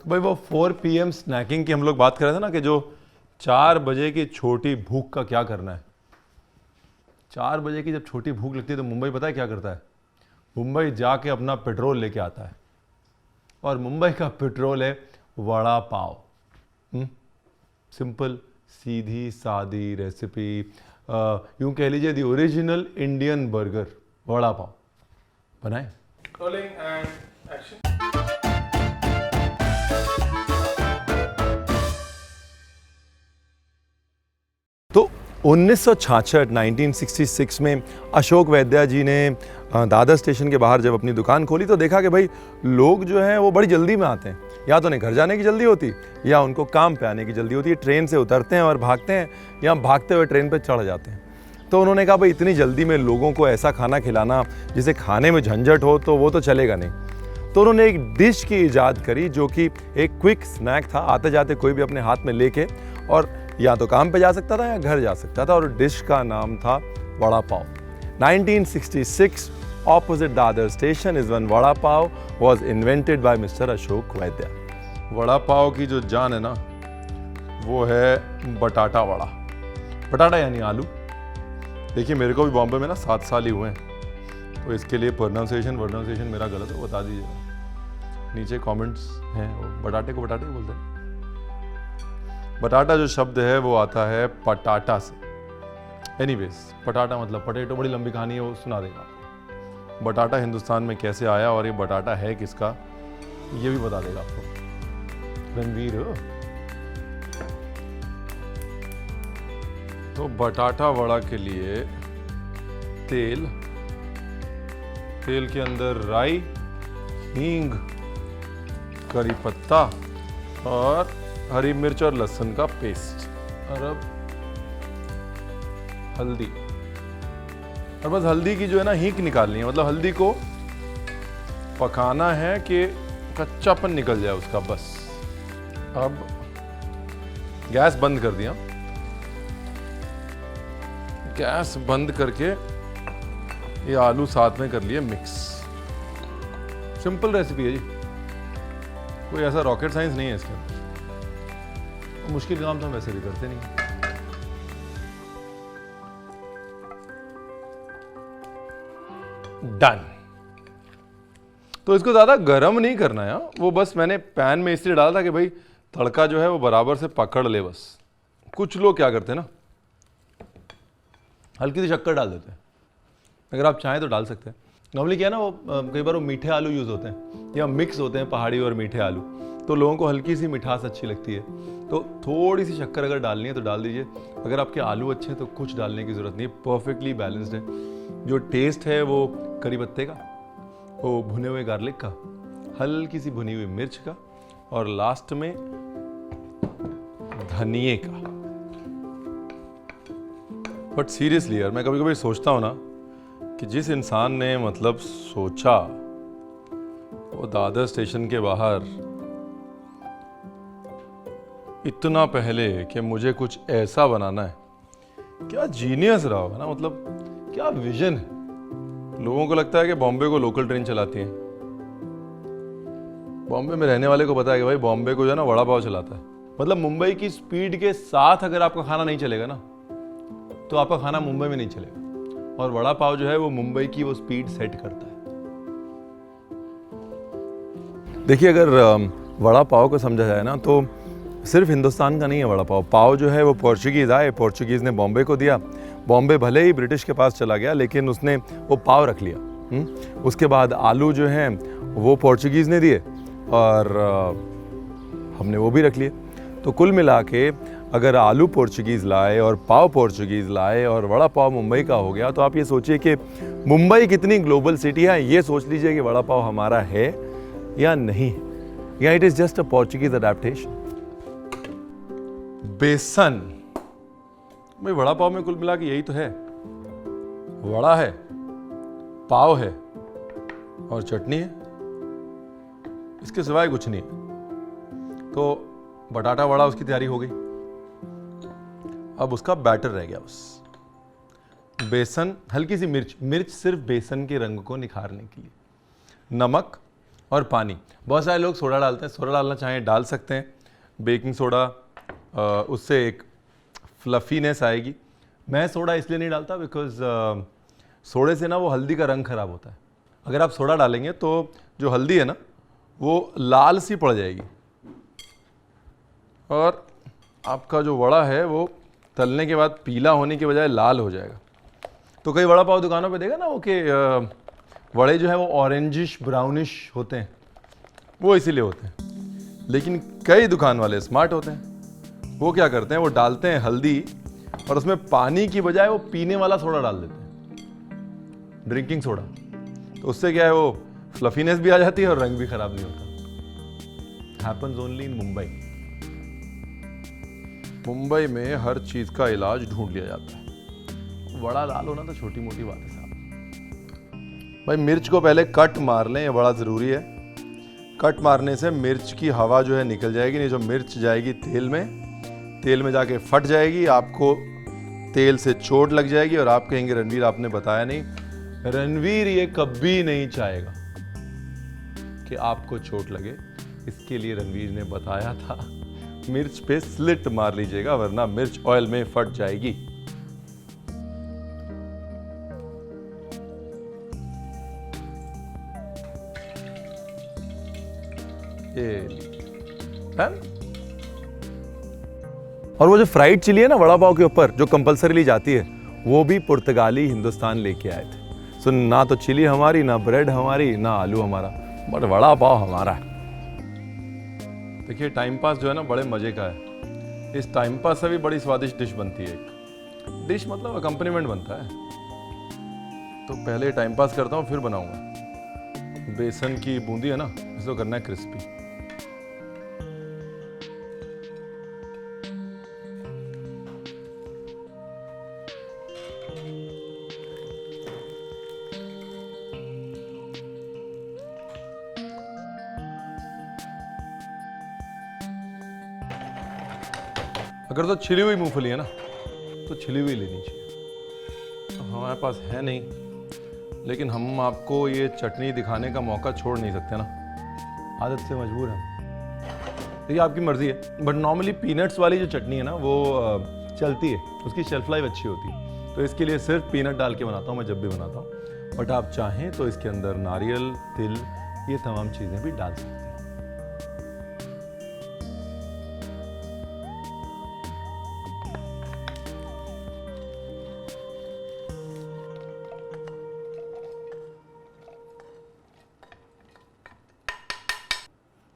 भाई वो 4 PM snaking की हम लोग बात कर रहे थे ना, कि जो 4 बजे की छोटी भूख का क्या करना है। 4 बजे की जब छोटी भूख लगती है तो मुंबई पता है क्या करता है? मुंबई जाके अपना पेट्रोल लेके आता है, और मुंबई का पेट्रोल है वड़ा पाव। सिंपल, सीधी सादी रेसिपी, यूं कह लीजिए the original Indian burger vada pav बनाए। Rolling and action. तो 1966 में अशोक वैद्या जी ने दादर स्टेशन के बाहर जब अपनी दुकान खोली तो देखा कि भाई लोग जो हैं वो बड़ी जल्दी में आते हैं, या तो उन्हें घर जाने की जल्दी होती या उनको काम पे आने की जल्दी होती है। ट्रेन से उतरते हैं और भागते हैं, या भागते हुए ट्रेन पे चढ़ जाते हैं। तो उन्होंने कहा भाई इतनी जल्दी में लोगों को ऐसा खाना खिलाना जिसे खाने में झंझट हो तो वो तो चलेगा नहीं। तो उन्होंने एक डिश की इजाद करी जो कि एक क्विक स्नैक था, आते जाते कोई भी अपने हाथ में लेके और या तो काम पे जा सकता था या घर जा सकता था, और डिश का नाम था vada pav. 1966 opposite Dadar station is one vada pav was invented by mister Ashok वैद्या। वड़ा पाव की जो जान है ना वो है बटाटा वड़ा। बटाटा यानी आलू। देखिए मेरे को भी बॉम्बे में ना 7 साल ही हुए हैं, तो इसके लिए प्रोनाउंसिएशन मेरा गलत है, बता दीजिएगा। नीचे कमेंट्स हैं। बटाटे को बटाटे बोलते हैं। बटाटा जो शब्द है वो आता है पटाटा से। एनीवेज, पटाटा मतलब पटेटो, बड़ी लंबी कहानी है, वो सुना देगा। बटाटा हिंदुस्तान में कैसे आया और ये बटाटा है किसका, ये भी बता देगा आपको रणवीर। तो बटाटा वड़ा के लिए तेल के अंदर राई, हींग, करी पत्ता और हरी मिर्च और लहसुन का पेस्ट, और अब हल्दी। और बस हल्दी की जो है ना हींग निकालनी है, मतलब हल्दी को पकाना है कि कच्चापन निकल जाए उसका, बस। अब गैस बंद कर दिया। गैस बंद करके ये आलू साथ में कर लिए मिक्स। सिंपल रेसिपी है जी, कोई ऐसा रॉकेट साइंस नहीं है इसके अंदर। मुश्किल काम तो हम वैसे भी करते नहीं। डन। तो इसको ज्यादा गर्म नहीं करना है, वो बस मैंने पैन में इसलिए डाला था कि भाई तड़का जो है वो बराबर से पकड़ ले बस। कुछ लोग क्या करते हैं ना, हल्की सी शक्कर डाल देते हैं। अगर आप चाहें तो डाल सकते हैं। नॉर्मली क्या है ना, वो कई बार वो मीठे आलू यूज होते हैं या मिक्स होते हैं, पहाड़ी और मीठे आलू, तो लोगों को हल्की सी मिठास अच्छी लगती है। तो थोड़ी सी शक्कर अगर डालनी है तो डाल दीजिए। अगर आपके आलू अच्छे हैं तो कुछ डालने की ज़रूरत नहीं है, परफेक्टली बैलेंस्ड है। जो टेस्ट है वो करी पत्ते का, वो भुने हुए गार्लिक का, हल्की सी भुनी हुई मिर्च का, और लास्ट में धनिए का। बट सीरियसली यार, मैं कभी कभी सोचता हूँ ना कि जिस इंसान ने मतलब सोचा वो दादर स्टेशन के बाहर इतना पहले कि मुझे कुछ ऐसा बनाना है, क्या जीनियस रहा होगा ना। मतलब क्या विजन है। लोगों को लगता है कि बॉम्बे को लोकल ट्रेन चलाती है। बॉम्बे में रहने वाले को पता है कि भाई बॉम्बे को जो है ना वड़ा पाव चलाता है। मतलब मुंबई की स्पीड के साथ अगर आपका खाना नहीं चलेगा ना तो आपका खाना मुंबई में नहीं चलेगा, और वड़ा पाव जो है वो मुंबई की वो स्पीड सेट करता है। देखिए अगर वड़ा पाव को समझा जाए ना तो सिर्फ हिंदुस्तान का नहीं है वड़ा पाव। पाव जो है वो पोर्चुगीज़ आए, पोर्चुगीज़ ने बॉम्बे को दिया। बॉम्बे भले ही ब्रिटिश के पास चला गया लेकिन उसने वो पाव रख लिया। उसके बाद आलू जो हैं वो पोर्चुगीज़ ने दिए और हमने वो भी रख लिए। तो कुल मिला के अगर आलू पोर्चुगीज़ लाए और पाव पोर्चुगीज़ लाए और वड़ा पाव मुंबई का हो गया, तो आप ये सोचिए कि मुंबई कितनी ग्लोबल सिटी है। ये सोच लीजिए कि वड़ा पाव हमारा है या नहीं, या it is just a Portuguese adaptation. बेसन, भाई वड़ा पाव में कुल मिला के यही तो है। वड़ा है, पाव है और चटनी है, इसके सिवाय कुछ नहीं है। तो बटाटा वड़ा उसकी तैयारी हो गई। अब उसका बैटर रह गया बस। बेसन, हल्की सी मिर्च सिर्फ बेसन के रंग को निखारने के लिए, नमक और पानी। बहुत सारे लोग सोडा डालते हैं, सोडा डालना चाहें डाल सकते हैं, बेकिंग सोडा, उससे एक फ्लफीनेस आएगी। मैं सोडा इसलिए नहीं डालता बिकॉज सोडे से ना वो हल्दी का रंग ख़राब होता है। अगर आप सोडा डालेंगे तो जो हल्दी है ना वो लाल सी पड़ जाएगी और आपका जो वड़ा है वो तलने के बाद पीला होने के बजाय लाल हो जाएगा। तो कई वड़ा पाव दुकानों पे देखा ना वो कि वड़े जो है वो ऑरेंजिश ब्राउनिश होते हैं, वो इसीलिए होते हैं। लेकिन कई दुकान वाले स्मार्ट होते हैं, वो क्या करते हैं, वो डालते हैं हल्दी और उसमें पानी की बजाय वो पीने वाला सोडा डाल देते हैं, ड्रिंकिंग सोडा। तो उससे क्या है, वो फ्लफीनेस भी आ जाती है और रंग भी खराब नहीं होता। Happens only in Mumbai. Mumbai में हर चीज का इलाज ढूंढ लिया जाता है। वड़ा लाल होना तो छोटी मोटी बात है साहब। भाई मिर्च को पहले कट मार लें, ये बड़ा जरूरी है। कट मारने से मिर्च की हवा जो है निकल जाएगी, नहीं जो मिर्च जाएगी तेल में जाके फट जाएगी, आपको तेल से चोट लग जाएगी और आप कहेंगे रणवीर आपने बताया नहीं। रणवीर ये कभी नहीं चाहेगा कि आपको चोट लगे, इसके लिए रणवीर ने बताया था मिर्च पे स्लिट मार लीजिएगा वरना मिर्च ऑयल में फट जाएगी। और वो जो फ्राइड चिली है ना वड़ा पाव के ऊपर जो कंपलसरीली जाती है, वो भी पुर्तगाली हिंदुस्तान लेके आए थे। सो ना तो चिली हमारी, ना ब्रेड हमारी, ना आलू हमारा, बट वड़ा पाव हमारा है। देखिए टाइम पास जो है ना बड़े मजे का है। इस टाइम पास से भी बड़ी स्वादिष्ट डिश बनती है। एक डिश मतलब अकम्पनीमेंट बनता है। तो पहले टाइम पास करता हूँ फिर बनाऊंगा। बेसन की बूंदी है ना, इसको करना है क्रिस्पी। अगर तो छिली हुई मूंगफली है ना तो छिली हुई लेनी चाहिए। तो हमारे पास है नहीं, लेकिन हम आपको ये चटनी दिखाने का मौका छोड़ नहीं सकते ना, आदत से मजबूर हैं। तो ये आपकी मर्जी है, बट नॉर्मली पीनट्स वाली जो चटनी है ना वो चलती है, उसकी शेल्फ लाइफ अच्छी होती है। तो इसके लिए सिर्फ पीनट डाल के बनाता हूँ मैं जब भी बनाता हूँ। बट आप चाहें तो इसके अंदर नारियल, तिल, ये तमाम चीज़ें भी डाल सकते हैं।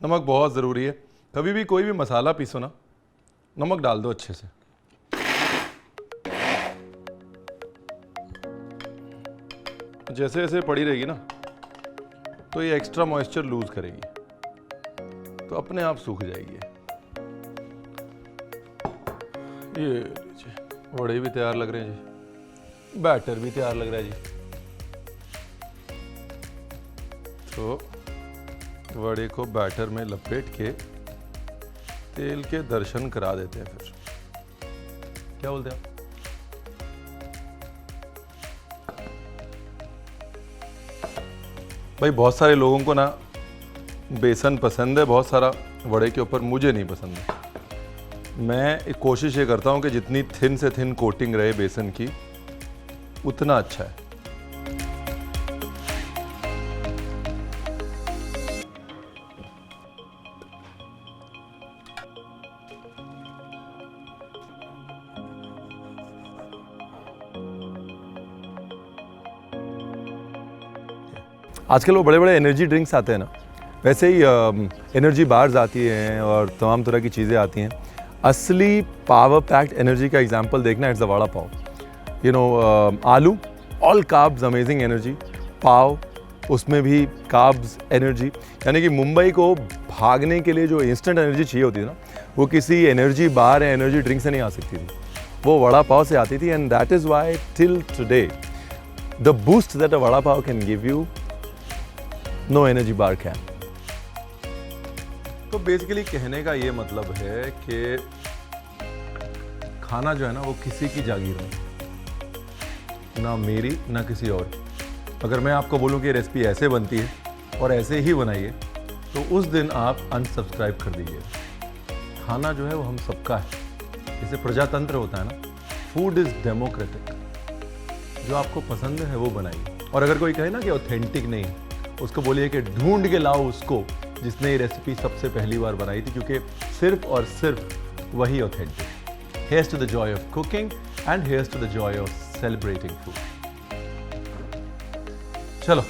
नमक बहुत ज़रूरी है। कभी भी कोई भी मसाला पीसो ना, नमक डाल दो अच्छे से। जैसे जैसे पड़ी रहेगी ना तो ये एक्स्ट्रा मॉइस्चर लूज करेगी, तो अपने आप सूख जाएगी। ये लीजिए, वड़े भी तैयार लग रहे हैं जी, बैटर भी तैयार लग रहा है जी। तो वड़े को बैटर में लपेट के तेल के दर्शन करा देते हैं। फिर क्या बोलते हैं आप? भाई बहुत सारे लोगों को ना बेसन पसंद है बहुत सारा वड़े के ऊपर, मुझे नहीं पसंद है। मैं कोशिश ये करता हूँ कि जितनी थिन से थिन कोटिंग रहे बेसन की उतना अच्छा है। आजकल वो बड़े बड़े एनर्जी ड्रिंक्स आते हैं ना, वैसे ही एनर्जी बार्स आती हैं और तमाम तरह की चीज़ें आती हैं। असली पावर पैक्ड एनर्जी का एग्जांपल देखना, it's the vada pav. You know आलू, ऑल कार्ब्स, अमेजिंग एनर्जी। पाव, उसमें भी कार्ब्स, एनर्जी। यानी कि मुंबई को भागने के लिए जो इंस्टेंट एनर्जी चाहिए होती है ना, वो किसी एनर्जी बार या एनर्जी ड्रिंक से नहीं आ सकती थी, वो वड़ा पाव से आती थी। And that is why till today the boost that a vada pav can give you know energy bar can. तो बेसिकली कहने का ये मतलब है कि खाना जो है ना वो किसी की जागीर नहीं, ना मेरी ना किसी और। अगर मैं आपको बोलूं कि रेसिपी ऐसे बनती है और ऐसे ही बनाइए तो उस दिन आप अनसब्सक्राइब कर दीजिए। खाना जो है वो हम सबका है, जैसे प्रजातंत्र होता है ना, फूड इज डेमोक्रेटिक। जो आपको पसंद है वो बनाइए। और अगर कोई कहे ना कि ऑथेंटिक नहीं, उसको बोलिए कि ढूंढ के लाओ उसको जिसने ये रेसिपी सबसे पहली बार बनाई थी, क्योंकि सिर्फ और सिर्फ वही authentic. Heirs to the joy of cooking and heirs to the joy of celebrating food. चलो